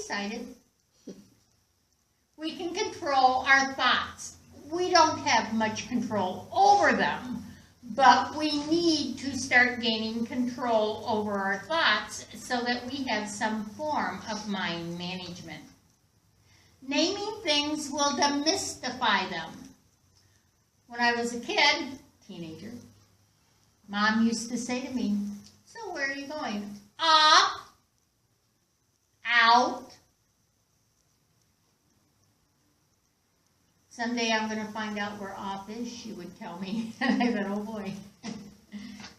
decided. We can control our thoughts. We don't have much control over them, but we need to start gaining control over our thoughts so that we have some form of mind management. Naming things will demystify them. When I was a kid, teenager, Mom used to say to me, "So where are you going?" "Up." "Out." "Someday I'm going to find out where off is," she would tell me. And I thought, oh boy,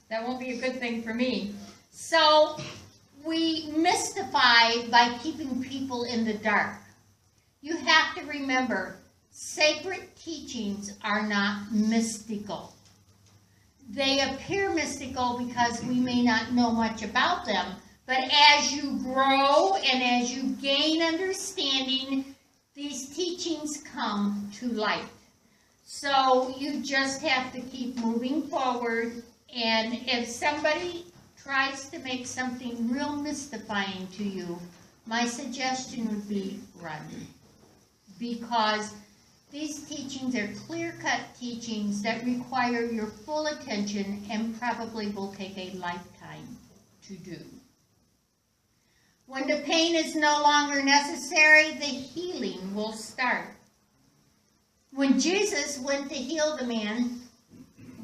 that won't be a good thing for me. So we mystify by keeping people in the dark. You have to remember, sacred teachings are not mystical. They appear mystical because we may not know much about them, but as you grow and as you gain understanding, these teachings come to light. So you just have to keep moving forward, and if somebody tries to make something real mystifying to you, my suggestion would be run. Because these teachings are clear-cut teachings that require your full attention and probably will take a lifetime to do. When the pain is no longer necessary, the healing will start. When Jesus went to heal the man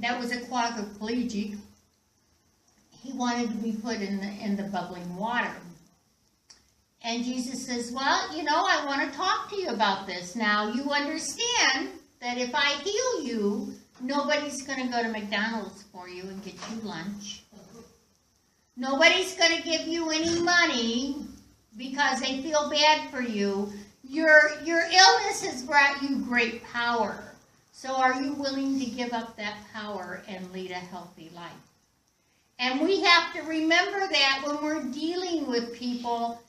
that was a quadriplegic, he wanted to be put in the bubbling water. And Jesus says, "Well, you know, I want to talk to you about this. Now, you understand that if I heal you, nobody's going to go to McDonald's for you and get you lunch. Nobody's going to give you any money because they feel bad for you. Your illness has brought you great power. So are you willing to give up that power and lead a healthy life?" And we have to remember that when we're dealing with people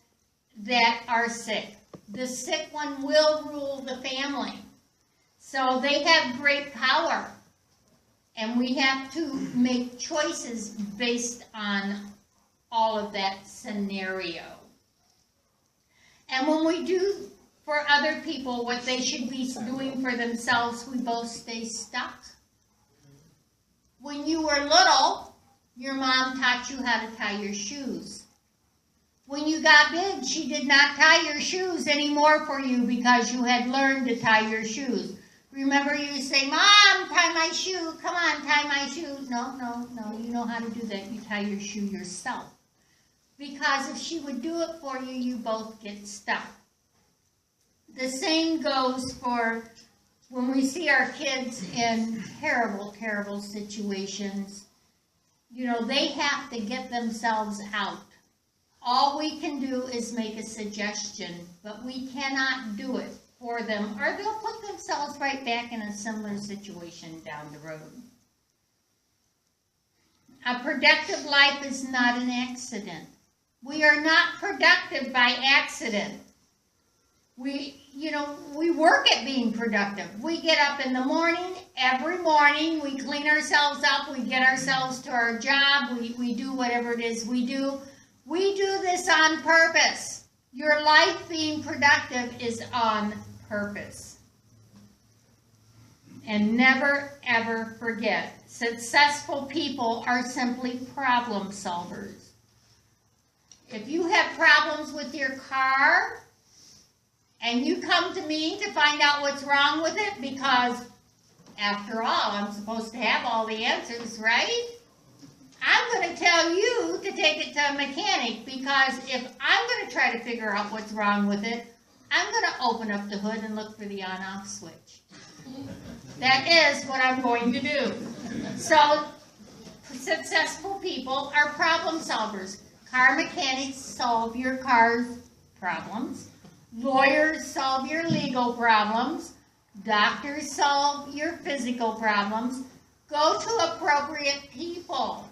that are sick. The sick one will rule the family. So they have great power. And we have to make choices based on all of that scenario. And when we do for other people what they should be doing for themselves, we both stay stuck. When you were little, your mom taught you how to tie your shoes. When you got big, she did not tie your shoes anymore for you because you had learned to tie your shoes. Remember, you say, "Mom, tie my shoe. Come on, tie my shoe." No, you know how to do that. You tie your shoe yourself. Because if she would do it for you, you both get stuck. The same goes for when we see our kids in terrible, terrible situations. You know, they have to get themselves out. All we can do is make a suggestion, but we cannot do it for them, or they'll put themselves right back in a similar situation down the road. A productive life is not an accident. We are not productive by accident. We work at being productive. We get up in the morning, every morning, we clean ourselves up, we get ourselves to our job, we do whatever it is we do. We do this on purpose. Your life being productive is on purpose. And never, ever forget, successful people are simply problem solvers. If you have problems with your car, and you come to me to find out what's wrong with it, because, after all, I'm supposed to have all the answers, right? I'm going to tell you to take it to a mechanic, because if I'm going to try to figure out what's wrong with it, I'm going to open up the hood and look for the on-off switch. That is what I'm going to do. So, successful people are problem solvers. Car mechanics solve your car's problems. Lawyers solve your legal problems. Doctors solve your physical problems. Go to appropriate people.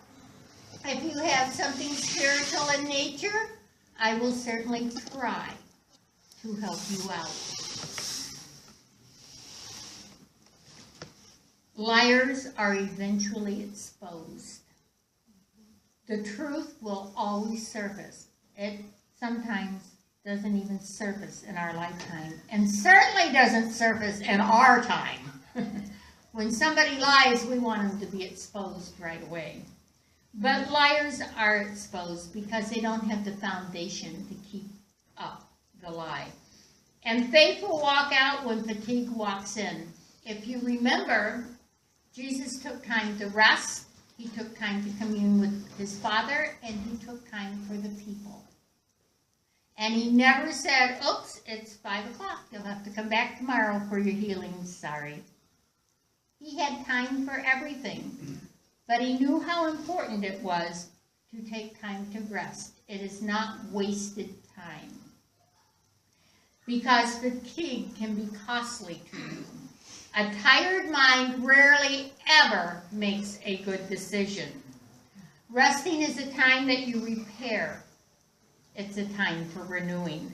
If you have something spiritual in nature, I will certainly try to help you out. Liars are eventually exposed. The truth will always surface. It sometimes doesn't even surface in our lifetime, and certainly doesn't surface in our time. When somebody lies, we want them to be exposed right away. But liars are exposed because they don't have the foundation to keep up the lie. And faith will walk out when fatigue walks in. If you remember, Jesus took time to rest, he took time to commune with his Father, and he took time for the people. And he never said, oops, it's 5 o'clock. You'll have to come back tomorrow for your healing. Sorry. He had time for everything. But he knew how important it was to take time to rest. It is not wasted time. Because fatigue can be costly to you. A tired mind rarely ever makes a good decision. Resting is a time that you repair. It's a time for renewing.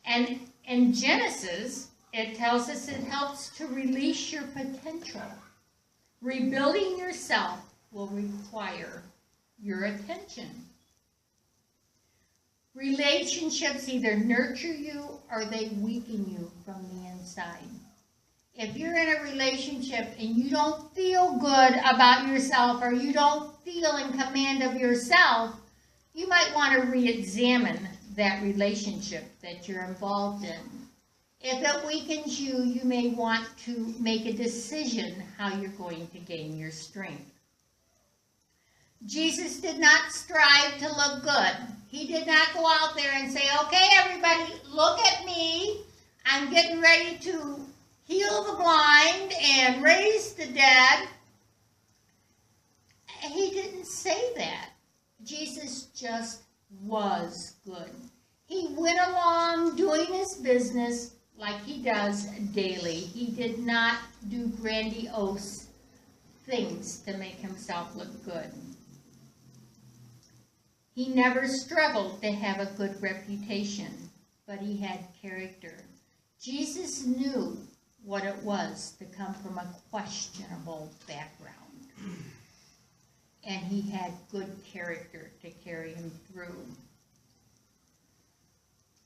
And in Genesis, it tells us it helps to release your potential. Rebuilding yourself will require your attention. Relationships either nurture you or they weaken you from the inside. If you're in a relationship and you don't feel good about yourself or you don't feel in command of yourself, you might want to re-examine that relationship that you're involved in. If it weakens you, you may want to make a decision how you're going to gain your strength. Jesus did not strive to look good. He did not go out there and say, okay, everybody, look at me. I'm getting ready to heal the blind and raise the dead. He didn't say that. Jesus just was good. He went along doing his business like he does daily. He did not do grandiose things to make himself look good. He never struggled to have a good reputation, but he had character. Jesus knew what it was to come from a questionable background. And he had good character to carry him through.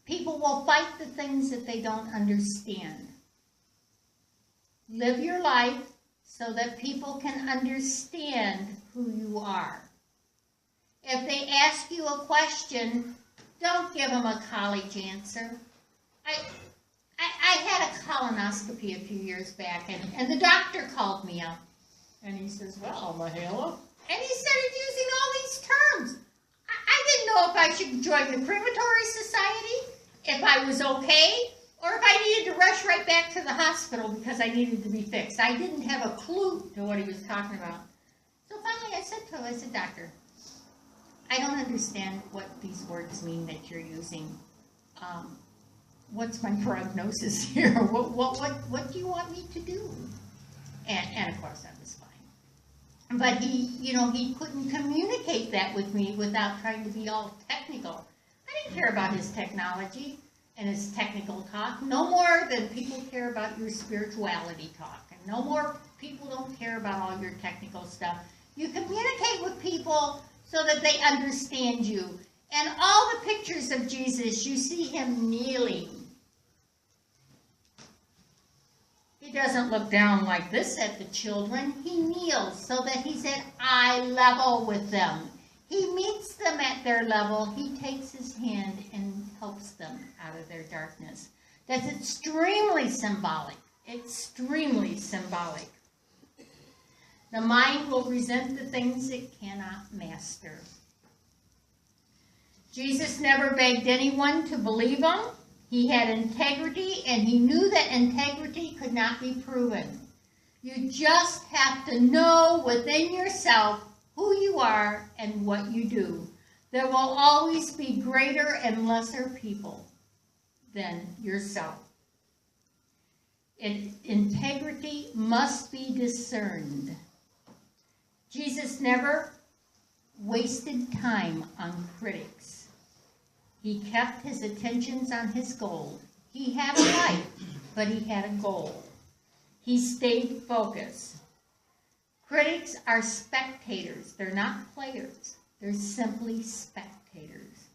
People will fight the things that they don't understand. Live your life so that people can understand who you are. If they ask you a question, don't give them a college answer. I had a colonoscopy a few years back, and the doctor called me up. And he says, well, Mahala. And he started using all these terms. I didn't know if I should join the crematory society, if I was okay, or if I needed to rush right back to the hospital because I needed to be fixed. I didn't have a clue to what he was talking about. So finally I said to him, I said, Doctor, I don't understand what these words mean that you're using. What's my prognosis here? What do you want me to do? And of course I was fine. But he couldn't communicate that with me without trying to be all technical. I didn't care about his technology and his technical talk, no more than people care about your spirituality talk. And no more people don't care about all your technical stuff. You communicate with people so that they understand you. And all the pictures of Jesus, you see him kneeling. He doesn't look down like this at the children. He kneels so that he's at eye level with them. He meets them at their level. He takes his hand and helps them out of their darkness. That's extremely symbolic. Extremely symbolic. The mind will resent the things it cannot master. Jesus never begged anyone to believe him. He had integrity, and he knew that integrity could not be proven. You just have to know within yourself who you are and what you do. There will always be greater and lesser people than yourself. Integrity must be discerned. Jesus never wasted time on critics. He kept his attentions on his goal. He had a life, but he had a goal. He stayed focused. Critics are spectators. They're not players. They're simply spectators.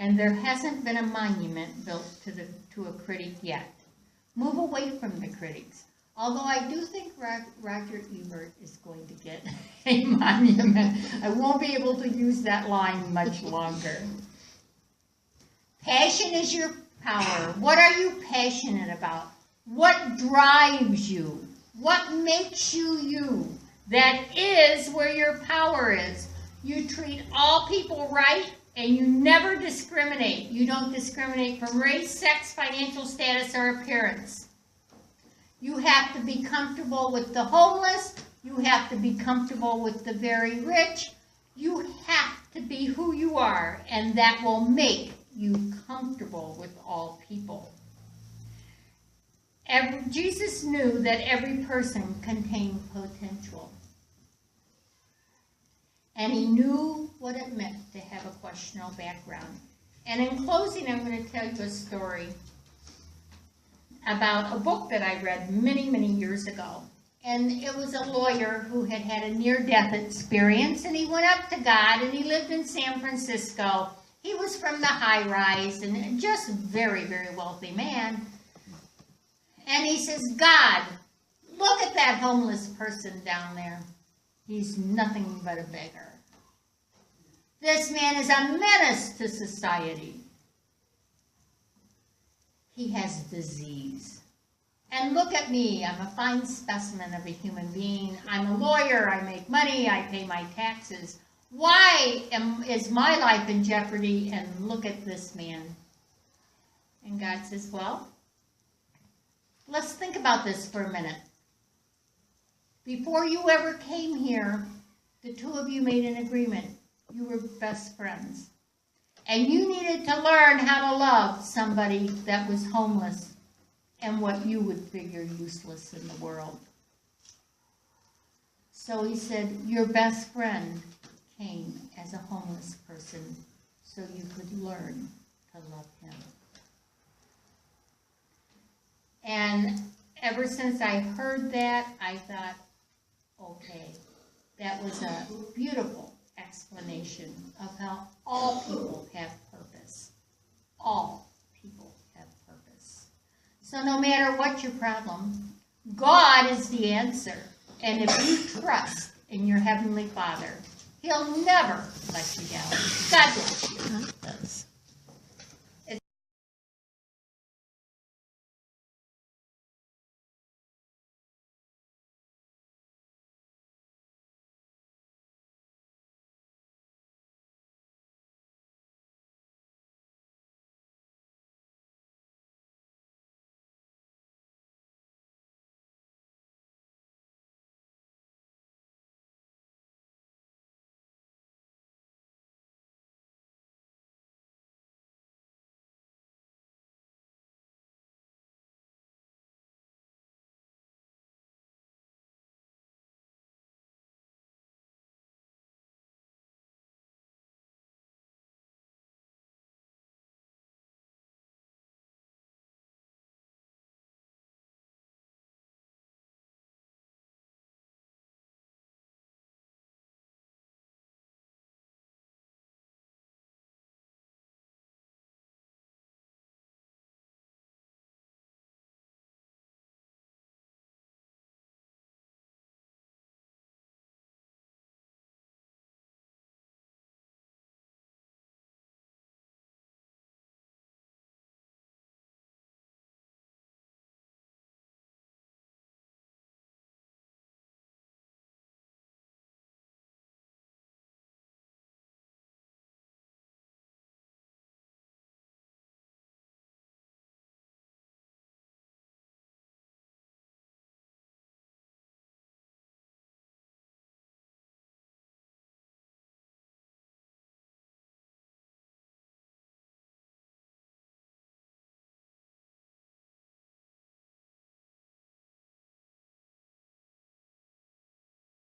and there hasn't been a monument built to a critic yet. Move away from the critics. Although I do think Roger Ebert is going to get a monument. I won't be able to use that line much longer. Passion is your power. What are you passionate about? What drives you? What makes you you? That is where your power is. You treat all people right, and you never discriminate. You don't discriminate from race, sex, financial status, or appearance. You have to be comfortable with the homeless. You have to be comfortable with the very rich. You have to be who you are, and that will make you comfortable with all people. Jesus knew that every person contained potential. And he knew what it meant to have a questionable background. And in closing, I'm going to tell you a story about a book that I read many, many years ago. And it was a lawyer who had had a near-death experience, and he went up to God, and he lived in San Francisco. He was from the high-rise, and just very, very wealthy man. And he says, God, look at that homeless person down there. He's nothing but a beggar. This man is a menace to society. He has disease. And look at me. I'm a fine specimen of a human being. I'm a lawyer. I make money. I pay my taxes. Why is my life in jeopardy? And look at this man. And God says, well, let's think about this for a minute. Before you ever came here, the two of you made an agreement. You were best friends. And you needed to learn how to love somebody that was homeless and what you would figure useless in the world. So he said, your best friend came as a homeless person so you could learn to love him. And ever since I heard that, I thought, okay, that was a beautiful explanation of how all people have purpose. All people have purpose. So no matter what your problem, God is the answer. And if you trust in your Heavenly Father, He'll never let you down. God bless you.